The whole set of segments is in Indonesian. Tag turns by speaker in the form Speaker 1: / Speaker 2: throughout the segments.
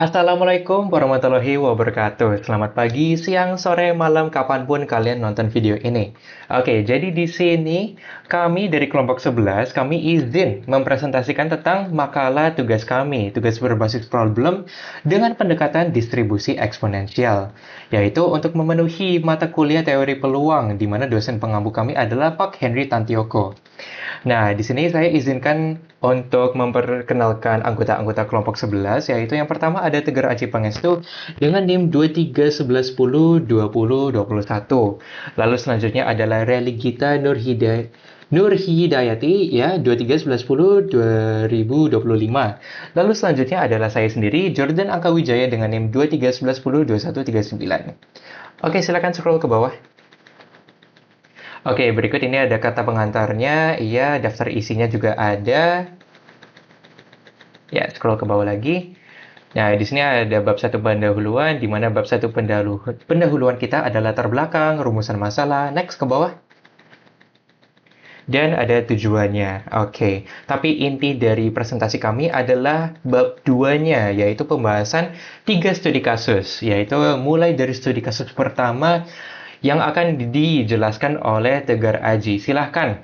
Speaker 1: Assalamualaikum warahmatullahi wabarakatuh. Selamat pagi, siang, sore, malam, kapanpun kalian nonton video ini. Oke, jadi di sini kami dari kelompok 11, kami izin mempresentasikan tentang makalah tugas kami, tugas berbasis problem dengan pendekatan distribusi eksponensial, yaitu untuk memenuhi mata kuliah teori peluang, di mana dosen pengampu kami adalah Pak Henry Tantioko. Nah, di sini saya izinkan untuk memperkenalkan anggota-anggota kelompok 11, yaitu yang pertama ada Tegar Aji Pangestu dengan NIM 2311102021. Lalu selanjutnya adalah Religita Nurhidayati ya 2311102025. Lalu selanjutnya adalah saya sendiri Jordan Angkawijaya dengan NIM 2311102139. Oke, silakan scroll ke bawah. Oke, berikut ini ada kata pengantarnya. Iya, daftar isinya juga ada. Ya, scroll ke bawah lagi. Nah, di sini ada bab satu pendahuluan, di mana bab satu pendahuluan kita adalah latar belakang, rumusan masalah. Next ke bawah. Dan ada tujuannya. Oke, tapi inti dari presentasi kami adalah bab 2-nya, yaitu pembahasan 3 studi kasus, yaitu mulai dari studi kasus pertama yang akan dijelaskan oleh Tegar Aji. Silahkan.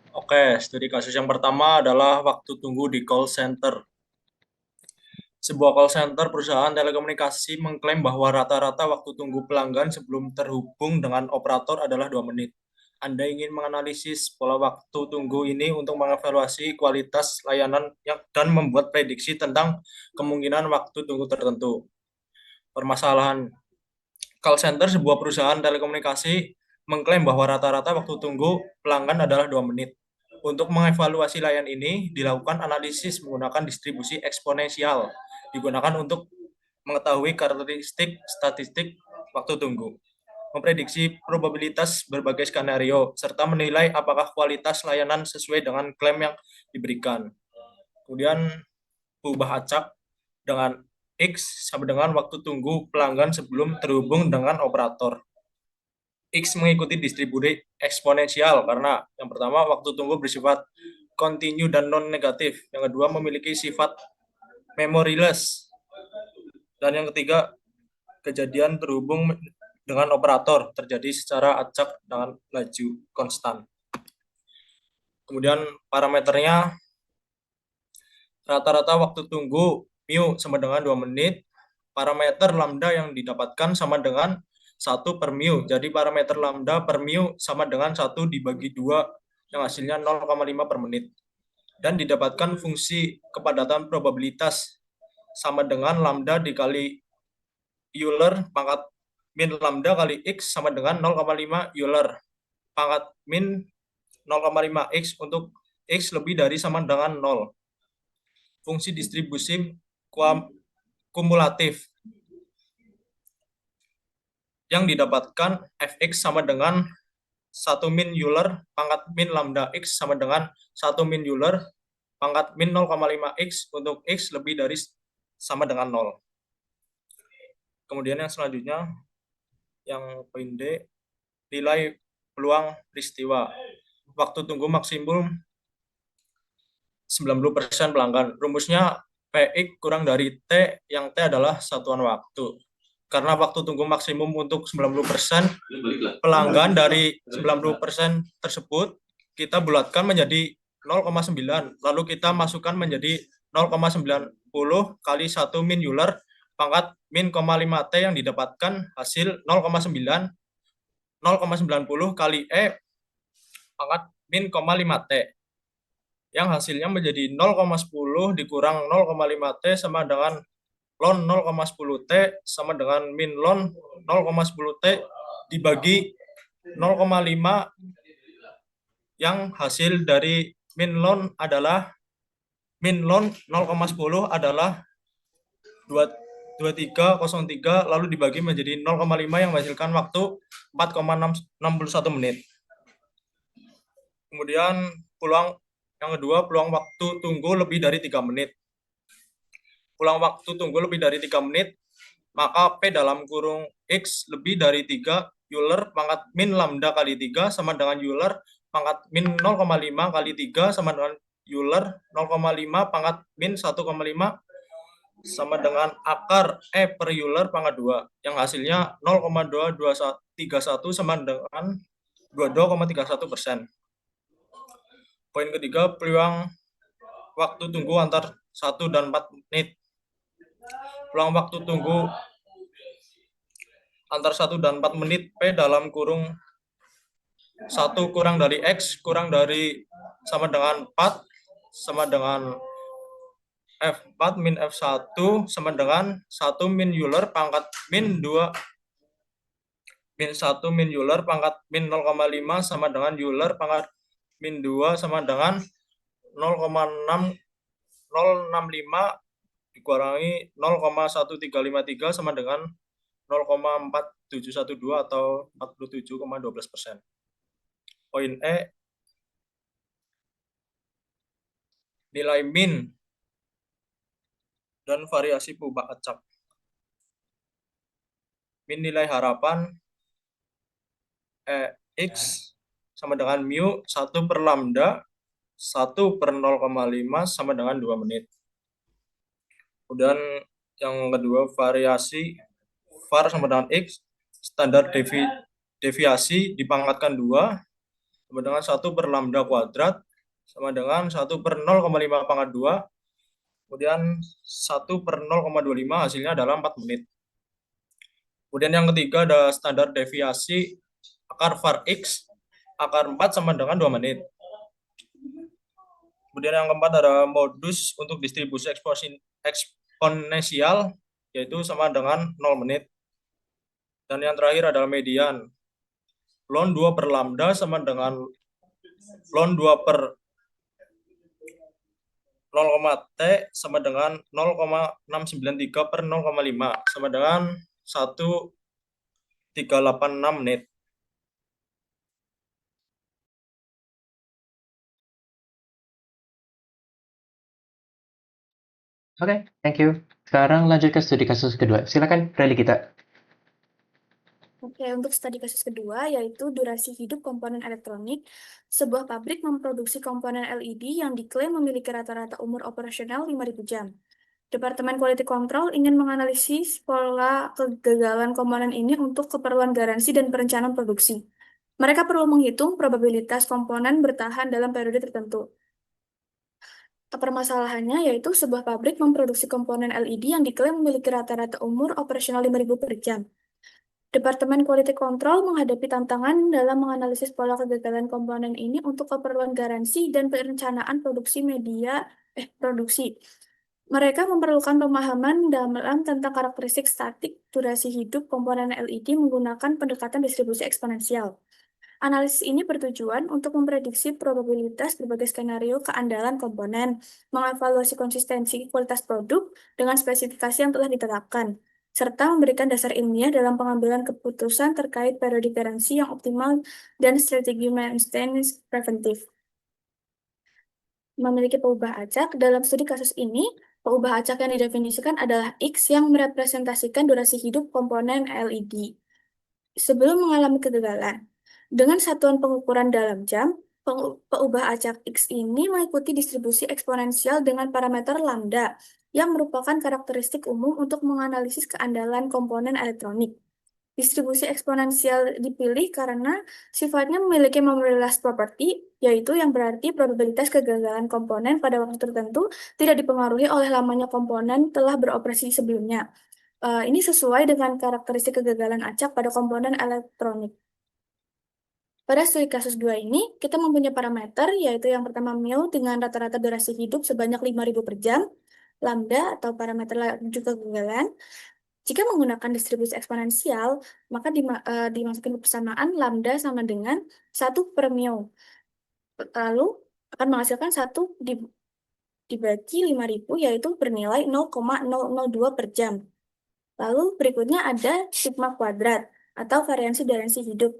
Speaker 2: Oke, studi kasus yang pertama adalah waktu tunggu di call center. Sebuah call center perusahaan telekomunikasi mengklaim bahwa rata-rata waktu tunggu pelanggan sebelum terhubung dengan operator adalah 2 menit. Anda ingin menganalisis pola waktu tunggu ini untuk mengevaluasi kualitas layanan dan membuat prediksi tentang kemungkinan waktu tunggu tertentu. Permasalahan call center sebuah perusahaan telekomunikasi mengklaim bahwa rata-rata waktu tunggu pelanggan adalah 2 menit. Untuk mengevaluasi layanan ini, dilakukan analisis menggunakan distribusi eksponensial, digunakan untuk mengetahui karakteristik statistik waktu tunggu, memprediksi probabilitas berbagai skenario, serta menilai apakah kualitas layanan sesuai dengan klaim yang diberikan. Kemudian, ubah acak dengan X sama dengan waktu tunggu pelanggan sebelum terhubung dengan operator. X mengikuti distribusi eksponensial karena yang pertama waktu tunggu bersifat continue dan non negatif, yang kedua memiliki sifat memoryless, dan yang ketiga kejadian terhubung dengan operator terjadi secara acak dengan laju konstan. Kemudian parameternya rata-rata waktu tunggu mu sama dengan 2 menit, parameter lambda yang didapatkan sama dengan 1 per mu. Jadi parameter lambda per mu sama dengan 1 dibagi 2 yang hasilnya 0,5 per menit. Dan didapatkan fungsi kepadatan probabilitas sama dengan lambda dikali Euler pangkat min lambda kali X sama dengan 0,5 Euler pangkat min 0,5 X untuk X lebih dari sama dengan 0. Fungsi distribusi kumulatif yang didapatkan fx sama dengan 1 min Euler pangkat min lambda x sama dengan 1 min Euler pangkat min 0,5 x untuk x lebih dari sama dengan 0. Kemudian yang selanjutnya, yang poin D, nilai peluang peristiwa. Waktu tunggu maksimum 90% pelanggan. Rumusnya PX kurang dari T, yang T adalah satuan waktu. Karena waktu tunggu maksimum untuk 90% pelanggan dari 90% tersebut, kita bulatkan menjadi 0,9. Lalu kita masukkan menjadi 0,90 kali 1 min Euler pangkat min 0,5 T yang didapatkan hasil 0,9 0,90 kali E pangkat min 0,5 T yang hasilnya menjadi 0,10 dikurang 0,5 T sama dengan ln 0,10 T sama dengan min ln 0,10 T dibagi 0,5 yang hasil dari min ln adalah min ln 0,10 adalah 2303 lalu dibagi menjadi 0,5 yang menghasilkan waktu 4,61 menit. Kemudian peluang yang kedua, peluang waktu tunggu lebih dari 3 menit. Peluang waktu tunggu lebih dari 3 menit, maka P dalam kurung X lebih dari 3 Euler pangkat min lambda kali 3 sama dengan Euler pangkat min 0,5 kali 3 sama dengan Euler 0,5 pangkat min 1,5 sama dengan akar E per Euler pangkat 2 yang hasilnya 0,231 sama dengan 22,31%. Poin ketiga, peluang waktu tunggu antar 1 dan 4 menit. Peluang waktu tunggu antar 1 dan 4 menit P dalam kurung 1 kurang dari X kurang dari sama dengan 4 sama dengan F4 min F1 sama dengan 1 min Euler pangkat min 2 min 1 min Euler pangkat min 0,5 sama dengan Euler pangkat min 2 sama dengan 0,6065 dikurangi 0,1353 sama dengan 0,4712 atau 47,12%. Poin E, nilai min dan variasi perubahan acak. Min nilai harapan X sama dengan mu 1 per lambda 1 per 0,5 sama dengan 2 menit. Kemudian yang kedua, variasi var sama dengan X, standar deviasi dipangkatkan 2 sama dengan 1 per lambda kuadrat sama dengan 1 per 0,5 pangkat 2, kemudian 1 per 0,25 hasilnya adalah 4 menit. Kemudian yang ketiga ada standar deviasi akar var X, akar 4 sama dengan 2 menit. Kemudian yang keempat ada modus untuk distribusi eksponensial, yaitu sama dengan 0 menit. Dan yang terakhir adalah median. Ln 2 per lambda sama dengan ln 2 per 0,t sama dengan 0,693 per 0,5 sama dengan 1,386 menit.
Speaker 1: Oke, thank you. Sekarang lanjut ke studi kasus kedua. Silakan, Relly kita.
Speaker 3: Oke, untuk studi kasus kedua yaitu durasi hidup komponen elektronik. Sebuah pabrik memproduksi komponen LED yang diklaim memiliki rata-rata umur operasional 5.000 jam. Departemen Quality Control ingin menganalisis pola kegagalan komponen ini untuk keperluan garansi dan perencanaan produksi. Mereka perlu menghitung probabilitas komponen bertahan dalam periode tertentu. Permasalahannya yaitu sebuah pabrik memproduksi komponen LED yang diklaim memiliki rata-rata umur operasional 5.000 per jam. Departemen Quality Control menghadapi tantangan dalam menganalisis pola kegagalan komponen ini untuk keperluan garansi dan perencanaan produksi. Mereka memerlukan pemahaman dalam tentang karakteristik statik durasi hidup komponen LED menggunakan pendekatan distribusi eksponensial. Analisis ini bertujuan untuk memprediksi probabilitas berbagai skenario keandalan komponen, mengevaluasi konsistensi kualitas produk dengan spesifikasi yang telah ditetapkan, serta memberikan dasar ilmiah dalam pengambilan keputusan terkait periode garansi yang optimal dan strategi maintenance preventif. Memiliki peubah acak, dalam studi kasus ini, peubah acak yang didefinisikan adalah X yang merepresentasikan durasi hidup komponen LED. Sebelum mengalami kegagalan, dengan satuan pengukuran dalam jam, peubah acak X ini mengikuti distribusi eksponensial dengan parameter lambda, yang merupakan karakteristik umum untuk menganalisis keandalan komponen elektronik. Distribusi eksponensial dipilih karena sifatnya memiliki memory last property, yaitu yang berarti probabilitas kegagalan komponen pada waktu tertentu tidak dipengaruhi oleh lamanya komponen telah beroperasi sebelumnya. Ini sesuai dengan karakteristik kegagalan acak pada komponen elektronik. Pada studi kasus 2 ini, kita mempunyai parameter, yaitu yang pertama mu dengan rata-rata durasi hidup sebanyak 5.000 per jam, lambda atau parameter laju kegagalan. Jika menggunakan distribusi eksponensial, maka dimasukin persamaan lambda sama dengan 1 per mu. Lalu akan menghasilkan 1 dibagi 5.000, yaitu bernilai 0,002 per jam. Lalu berikutnya ada sigma kuadrat atau variasi durasi hidup.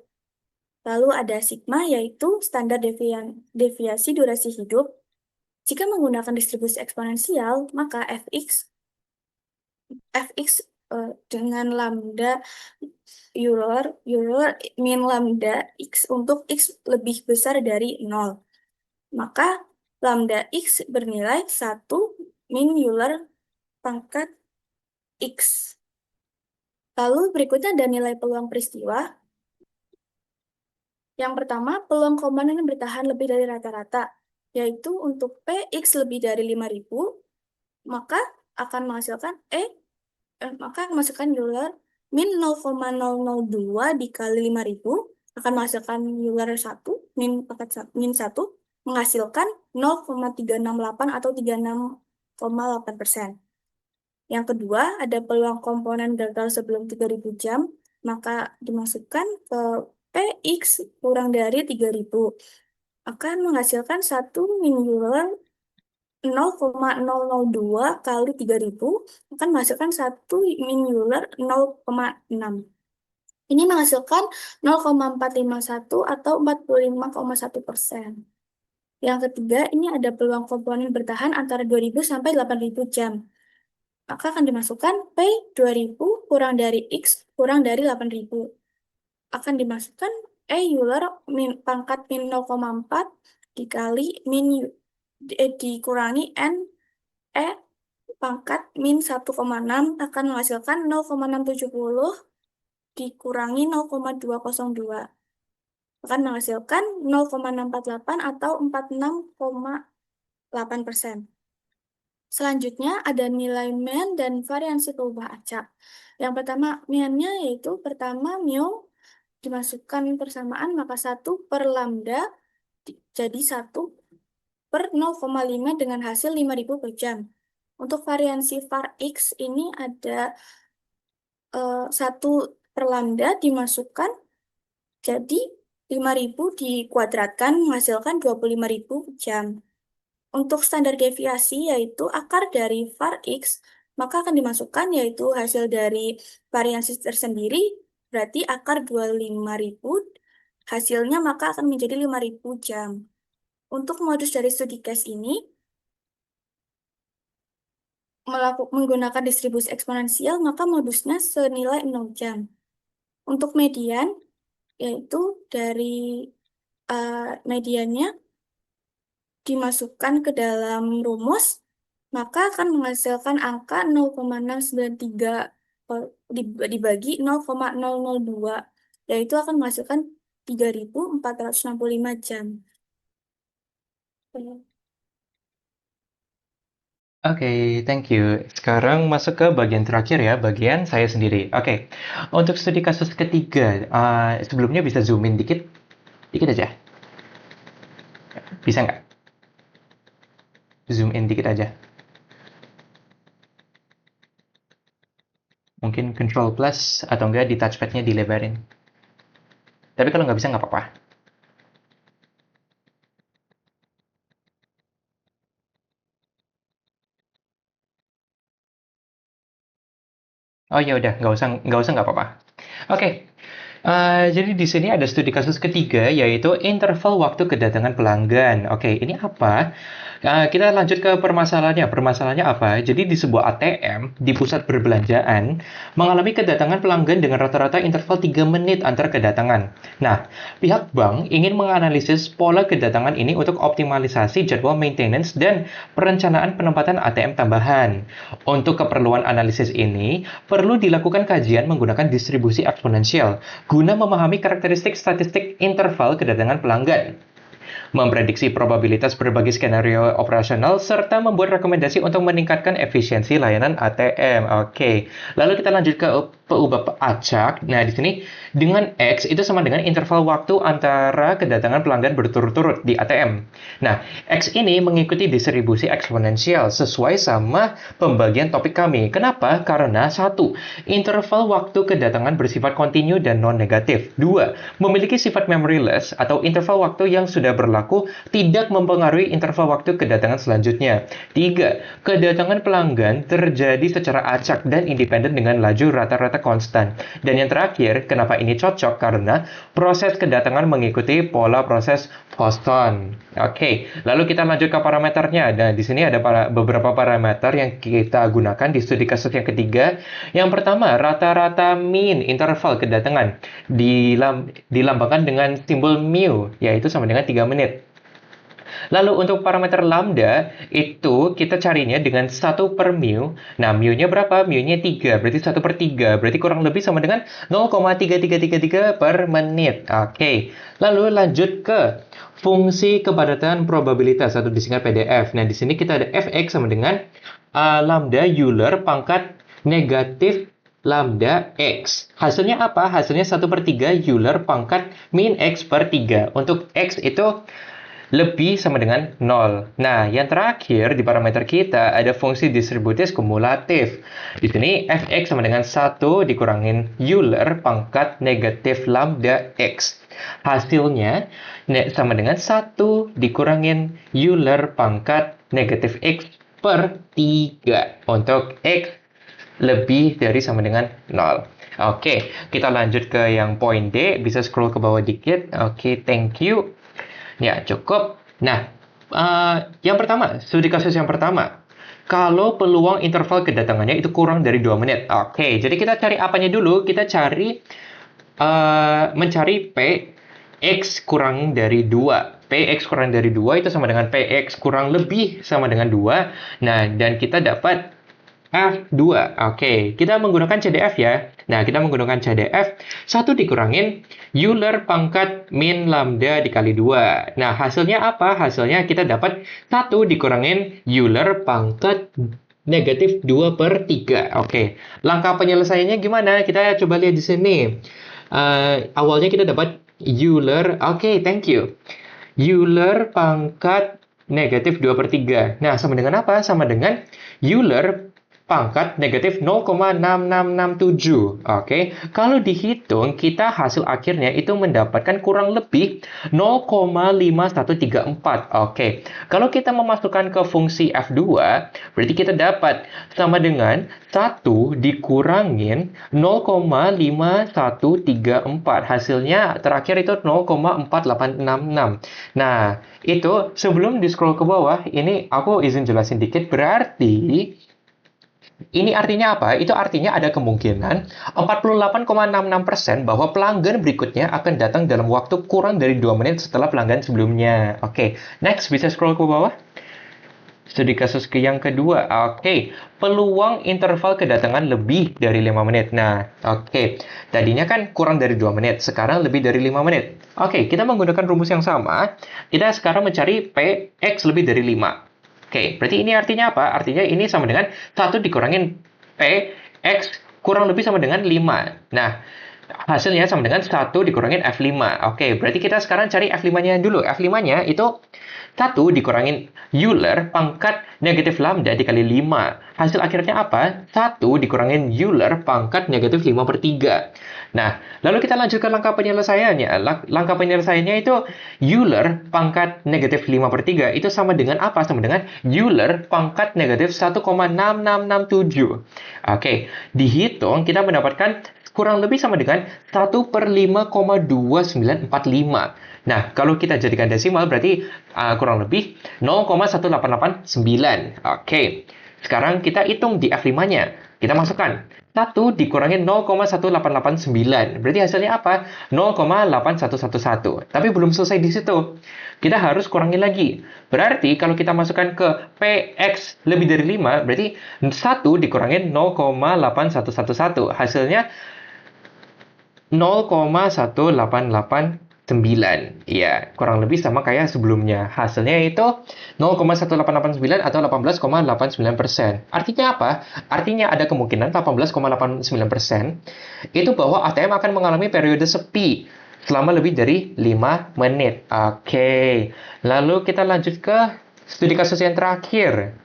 Speaker 3: Lalu ada sigma yaitu standar deviasi durasi hidup. Jika menggunakan distribusi eksponensial, maka fx dengan lambda Euler min lambda x untuk x lebih besar dari 0. Maka lambda X bernilai 1 min Euler pangkat X. Lalu berikutnya ada nilai peluang peristiwa. Yang pertama, peluang komponen yang bertahan lebih dari rata-rata, yaitu untuk P X lebih dari 5.000, maka akan menghasilkan Euler min 0,002 dikali 5.000, akan menghasilkan Euler 1, min 1, menghasilkan 0,368 atau 36,8%. Yang kedua, ada peluang komponen gagal sebelum 3.000 jam, maka dimasukkan ke Px kurang dari 3.000, akan menghasilkan 1 min Euler 0,002 kali 3.000, akan menghasilkan 1 min Euler 0,6. Ini menghasilkan 0,451 atau 45,1%. Yang ketiga, ini ada peluang komponen bertahan antara 2.000 sampai 8.000 jam. Maka akan dimasukkan P 2000 kurang dari X kurang dari 8.000. Akan dimasukkan Euler pangkat min 0,4 dikali dikurangi N pangkat min 1,6 akan menghasilkan 0,670 dikurangi 0,202. Akan menghasilkan 0,648 atau 46,8%. Selanjutnya ada nilai mean dan variansi peubah acak. Yang pertama, mean-nya yaitu pertama mu dimasukkan persamaan, maka 1 per lambda jadi 1 per 0,5 dengan hasil 5.000 per jam. Untuk variansi var X ini ada 1 per lambda dimasukkan, jadi 5.000 dikuadratkan menghasilkan 25.000 per jam. Untuk standar deviasi yaitu akar dari var X, maka akan dimasukkan yaitu hasil dari variansi tersendiri, berarti akar 25.000, hasilnya maka akan menjadi 5.000 jam. Untuk modus dari studi case ini, menggunakan distribusi eksponensial, maka modusnya senilai 0 jam. Untuk median, yaitu dari mediannya dimasukkan ke dalam rumus, maka akan menghasilkan angka 0,693 dibagi 0,002, yaitu akan menghasilkan 3.465 jam.
Speaker 1: Oke, thank you. Sekarang masuk ke bagian terakhir ya, bagian saya sendiri. Oke, untuk studi kasus ketiga, sebelumnya bisa zoom in dikit, dikit aja. Bisa nggak? Zoom in dikit aja. Mungkin Control Plus atau enggak di touchpad-nya dilebarin. Tapi kalau nggak bisa nggak apa-apa. Oh ya udah, nggak usah nggak apa-apa. Oke, jadi di sini ada studi kasus ketiga yaitu interval waktu kedatangan pelanggan. Oke, ini apa? Kita lanjut ke permasalahannya. Permasalahannya apa? Jadi di sebuah ATM di pusat perbelanjaan mengalami kedatangan pelanggan dengan rata-rata interval 3 menit antar kedatangan. Nah, pihak bank ingin menganalisis pola kedatangan ini untuk optimalisasi jadwal maintenance dan perencanaan penempatan ATM tambahan. Untuk keperluan analisis ini, perlu dilakukan kajian menggunakan distribusi eksponensial guna memahami karakteristik statistik interval kedatangan pelanggan, memprediksi probabilitas berbagai skenario operasional, serta membuat rekomendasi untuk meningkatkan efisiensi layanan ATM. Oke, lalu kita lanjut ke peubah acak. Nah, di sini dengan X itu sama dengan interval waktu antara kedatangan pelanggan berturut-turut di ATM. Nah, X ini mengikuti distribusi eksponensial sesuai sama pembagian topik kami. Kenapa? Karena 1. Interval waktu kedatangan bersifat kontinu dan non-negatif. 2. Memiliki sifat memoryless atau interval waktu yang sudah berlaku tidak mempengaruhi interval waktu kedatangan selanjutnya. 3. Kedatangan pelanggan terjadi secara acak dan independen dengan laju rata-rata konstan. Dan yang terakhir, kenapa ini cocok? Karena proses kedatangan mengikuti pola proses Boston. Oke, lalu kita lanjut ke parameternya. Nah, di sini ada beberapa parameter yang kita gunakan di studi kasus yang ketiga. Yang pertama, rata-rata mean interval kedatangan dilambangkan dengan simbol mu, yaitu sama dengan 3 menit. Lalu untuk parameter lambda, itu kita carinya dengan 1 per mu. Nah, mu-nya berapa? Mu-nya 3, berarti 1 per 3. Berarti kurang lebih sama dengan 0,3333 per menit. Oke, lalu lanjut ke fungsi kepadatan probabilitas atau disingkat PDF. Nah, di sini kita ada fx sama dengan lambda Euler pangkat negatif lambda x. Hasilnya apa? Hasilnya 1 per 3 Euler pangkat min x per 3. Untuk x itu lebih sama dengan 0. Nah, yang terakhir di parameter kita ada fungsi distributif kumulatif. Di sini fx sama dengan 1 dikurangin Euler pangkat negatif lambda x. Hasilnya sama dengan 1 dikurangin Euler pangkat negatif x per 3. Untuk x lebih dari sama dengan 0. Oke, kita lanjut ke yang poin D. Bisa scroll ke bawah dikit. Oke, thank you. Ya, cukup. Nah, yang pertama, studi kasus yang pertama. Kalau peluang interval kedatangannya itu kurang dari 2 menit. Oke, jadi kita cari apanya dulu? Kita cari, mencari Px kurang dari 2. Px kurang dari 2 itu sama dengan Px kurang lebih sama dengan 2. Nah, dan kita dapat F2. Oke, kita menggunakan CDF ya. Nah, kita menggunakan CDF 1 dikurangin Euler pangkat min lambda dikali 2. Nah, hasilnya apa? Hasilnya kita dapat 1 dikurangin Euler pangkat negatif 2 per 3. Oke, langkah penyelesaiannya gimana? Kita coba lihat di sini. Awalnya kita dapat Euler. Oke, thank you. Euler pangkat negatif 2 per 3. Nah, sama dengan apa? Sama dengan Euler pangkat negatif 0,6667. Oke, kalau dihitung, kita hasil akhirnya itu mendapatkan kurang lebih 0,5134. Oke, kalau kita memasukkan ke fungsi F2, berarti kita dapat sama dengan 1 dikurangin 0,5134. Hasilnya terakhir itu 0,4866. Nah, itu sebelum di scroll ke bawah, ini aku izin jelasin dikit, berarti ini artinya apa? Itu artinya ada kemungkinan 48,66% bahwa pelanggan berikutnya akan datang dalam waktu kurang dari 2 menit setelah pelanggan sebelumnya. Oke, next bisa scroll ke bawah. Studi kasus yang kedua. Oke, peluang interval kedatangan lebih dari 5 menit. Nah, oke. Tadinya kan kurang dari 2 menit, sekarang lebih dari 5 menit. Oke, kita menggunakan rumus yang sama. Kita sekarang mencari Px lebih dari 5. Oke, berarti ini artinya apa? Artinya ini sama dengan 1 dikurangin Px kurang lebih sama dengan 5. Nah, hasilnya sama dengan 1 dikurangin F5. Oke, berarti kita sekarang cari F5-nya dulu. F5-nya itu 1 dikurangin Euler pangkat negatif lambda dikali 5. Hasil akhirnya apa? 1 dikurangin Euler pangkat negatif 5 per 3. Nah, lalu kita lanjut ke langkah penyelesaiannya. Langkah penyelesaiannya itu Euler pangkat negatif 5 per 3 itu sama dengan apa? Sama dengan Euler pangkat negatif 1,6667. Oke, dihitung kita mendapatkan kurang lebih sama dengan 1 per 5,2945. Nah, kalau kita jadikan desimal berarti kurang lebih 0,1889. Oke, sekarang kita hitung di F5-nya. Kita masukkan 1 dikurangin 0,1889. Berarti hasilnya apa? 0,8111. Tapi belum selesai di situ. Kita harus kurangin lagi. Berarti kalau kita masukkan ke Px lebih dari 5, berarti 1 dikurangin 0,8111. Hasilnya 0,1889. Ya, kurang lebih sama kayak sebelumnya. Hasilnya itu 0,1889 atau 18,89%. Artinya apa? Artinya ada kemungkinan 18,89% itu bahwa ATM akan mengalami periode sepi selama lebih dari 5 menit. Oke. Lalu kita lanjut ke studi kasus yang terakhir.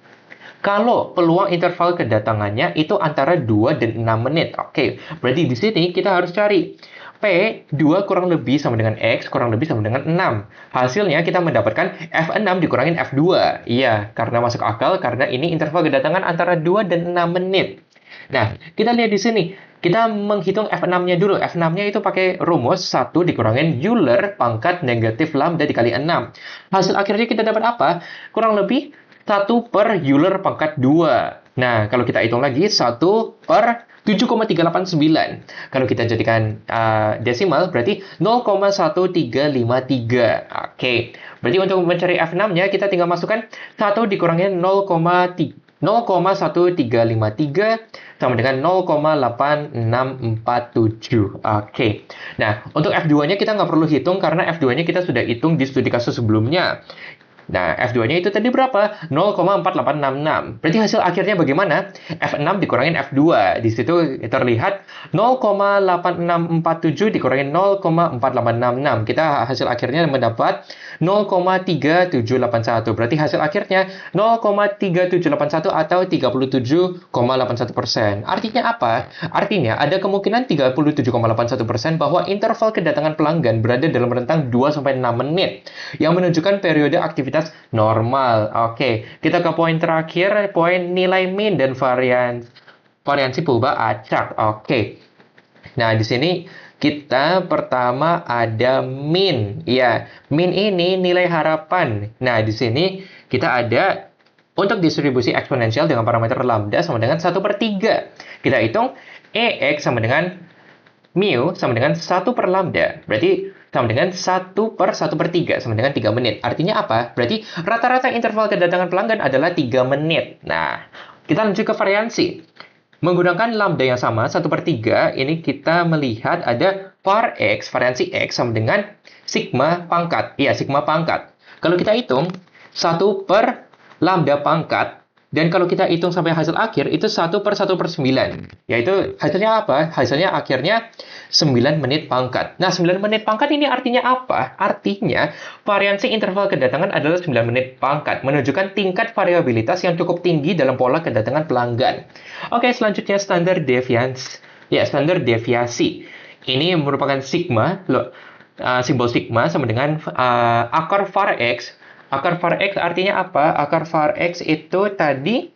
Speaker 1: Kalau peluang interval kedatangannya itu antara 2 dan 6 menit. Oke, berarti di sini kita harus cari P2 kurang lebih sama dengan X kurang lebih sama dengan 6. Hasilnya kita mendapatkan F6 dikurangin F2. Iya, karena masuk akal karena ini interval kedatangan antara 2 dan 6 menit. Nah, kita lihat di sini. Kita menghitung F6-nya dulu. F6-nya itu pakai rumus 1 dikurangin Euler pangkat negatif lambda dikali 6. Hasil akhirnya kita dapat apa? Kurang lebih 1 per Euler pangkat 2. Nah, kalau kita hitung lagi, 1 per 7,389. Kalau kita jadikan desimal, berarti 0,1353. Oke, berarti untuk mencari F6-nya, kita tinggal masukkan 1 dikurangi 0,1353 sama dengan 0,8647. Oke, nah untuk F2-nya kita nggak perlu hitung karena F2-nya kita sudah hitung di studi kasus sebelumnya. Nah, F2-nya itu tadi berapa? 0,4866. Berarti hasil akhirnya bagaimana? F6 dikurangin F2. Di situ terlihat 0,8647 dikurangi 0,4866. Kita hasil akhirnya mendapat 0,3781. Berarti hasil akhirnya 0,3781 atau 37,81%. Artinya apa? Artinya ada kemungkinan 37,81% bahwa interval kedatangan pelanggan berada dalam rentang 2-6 menit yang menunjukkan periode aktivitas normal. Oke, kita ke poin terakhir, poin nilai mean dan variansi perubahan acak. Oke. Nah, di sini kita pertama ada mean. Ya, mean ini nilai harapan. Nah, di sini kita ada untuk distribusi eksponensial dengan parameter lambda sama dengan 1/3. Kita hitung EX sama dengan mu sama dengan 1 per lambda. Berarti sama dengan 1 per 1/3 sama dengan 3 menit. Artinya apa? Berarti rata-rata interval kedatangan pelanggan adalah 3 menit. Nah, kita lanjut ke variansi. Menggunakan lambda yang sama, 1/3, ini kita melihat ada var X, variansi X sama dengan sigma pangkat. Iya, sigma pangkat. Kalau kita hitung, 1 per lambda pangkat, dan kalau kita hitung sampai hasil akhir, itu 1 per 1/9. Yaitu hasilnya apa? Hasilnya akhirnya 9 menit pangkat. Nah, 9 menit pangkat ini artinya apa? Artinya, variansi interval kedatangan adalah 9 menit pangkat, menunjukkan tingkat variabilitas yang cukup tinggi dalam pola kedatangan pelanggan. Oke, selanjutnya standar deviasi. Ya, standar deviasi. Ini merupakan sigma, simbol sigma sama dengan akar var X. Akar var X artinya apa? Akar var X itu tadi,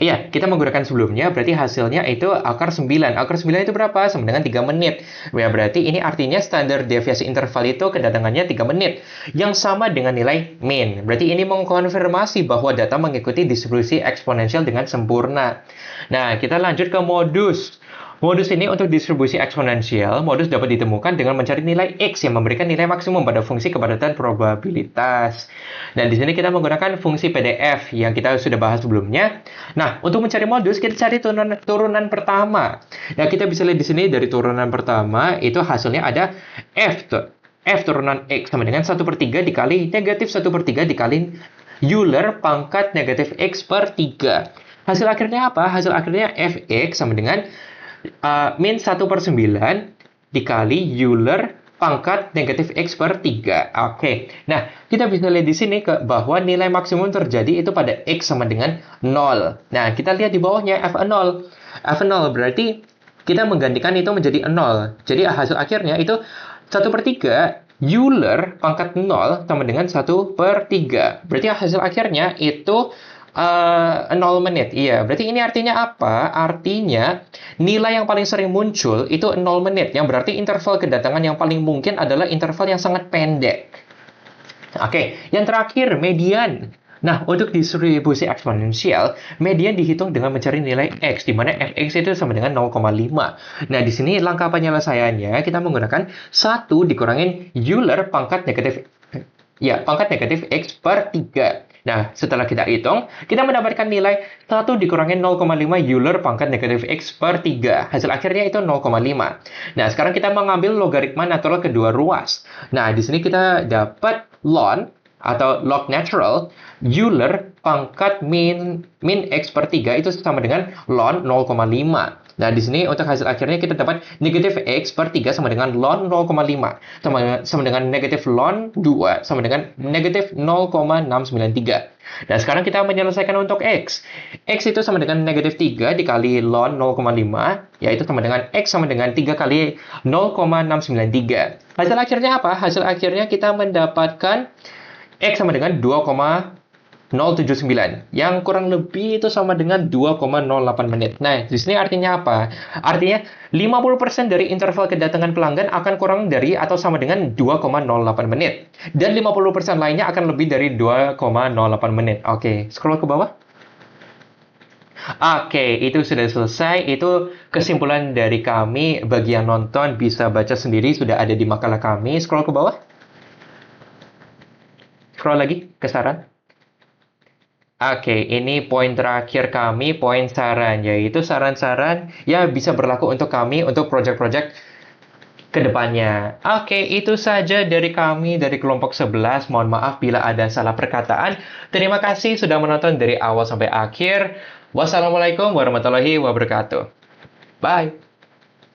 Speaker 1: iya, kita menggunakan sebelumnya, berarti hasilnya itu akar 9. Akar 9 itu berapa? Sama dengan 3 menit. Ya, berarti ini artinya standar deviasi interval itu kedatangannya 3 menit. Yang sama dengan nilai mean. Berarti ini mengkonfirmasi bahwa data mengikuti distribusi eksponensial dengan sempurna. Nah, kita lanjut ke modus. Modus ini untuk distribusi eksponensial, modus dapat ditemukan dengan mencari nilai X yang memberikan nilai maksimum pada fungsi kepadatan probabilitas. Dan di sini kita menggunakan fungsi PDF yang kita sudah bahas sebelumnya. Nah, untuk mencari modus, kita cari turunan pertama. Nah, kita bisa lihat di sini dari turunan pertama, itu hasilnya ada F turunan X sama dengan 1/3 dikali negatif 1/3 dikali Euler pangkat negatif X per 3. Hasil akhirnya apa? Hasil akhirnya Fx sama dengan min 1/9 dikali Euler pangkat negatif X per 3. Oke. Nah, kita bisa lihat di sini bahwa nilai maksimum terjadi itu pada X sama dengan 0. Nah, kita lihat di bawahnya F0. F0 berarti kita menggantikan itu menjadi 0. Jadi hasil akhirnya itu 1/3 Euler pangkat 0 sama dengan 1/3. Berarti hasil akhirnya itu 0 menit. Iya, berarti ini artinya apa? Artinya nilai yang paling sering muncul itu 0 menit. Yang berarti interval kedatangan yang paling mungkin adalah interval yang sangat pendek. Oke, yang terakhir median. Nah, untuk distribusi eksponensial, median dihitung dengan mencari nilai X, di mana Fx itu sama dengan 0,5. Nah, di sini langkah penyelesaiannya kita menggunakan 1 dikurangin Euler pangkat negatif X per 3. Nah, setelah kita hitung, kita mendapatkan nilai 1 dikurangin 0,5 Euler pangkat negatif X per 3. Hasil akhirnya itu 0,5. Nah, sekarang kita mengambil logaritma natural kedua ruas. Nah, di sini kita dapat ln atau log natural Euler pangkat min X per 3 itu sama dengan ln 0,5. Nah, di sini untuk hasil akhirnya kita dapat negatif X per 3 sama dengan ln 0,5. Sama dengan negatif ln 2 sama dengan negatif 0,693. Nah, sekarang kita menyelesaikan untuk X. X itu sama dengan negatif 3 dikali ln 0,5, yaitu sama dengan X sama dengan 3 kali 0,693. Hasil akhirnya apa? Hasil akhirnya kita mendapatkan X sama dengan 2,079 yang kurang lebih itu sama dengan 2,08 menit. Nah, di sini artinya apa? Artinya 50% dari interval kedatangan pelanggan akan kurang dari atau sama dengan 2,08 menit. Dan 50% lainnya akan lebih dari 2,08 menit. Oke, scroll ke bawah. Oke, itu sudah selesai. Itu kesimpulan dari kami. Bagi yang nonton bisa baca sendiri, sudah ada di makalah kami. Scroll ke bawah. Scroll lagi ke saran. Oke, ini poin terakhir kami, poin saran, yaitu saran-saran yang bisa berlaku untuk kami untuk project-project ke depannya. Oke, itu saja dari kami dari kelompok 11. Mohon maaf bila ada salah perkataan. Terima kasih sudah menonton dari awal sampai akhir. Wassalamualaikum warahmatullahi wabarakatuh. Bye.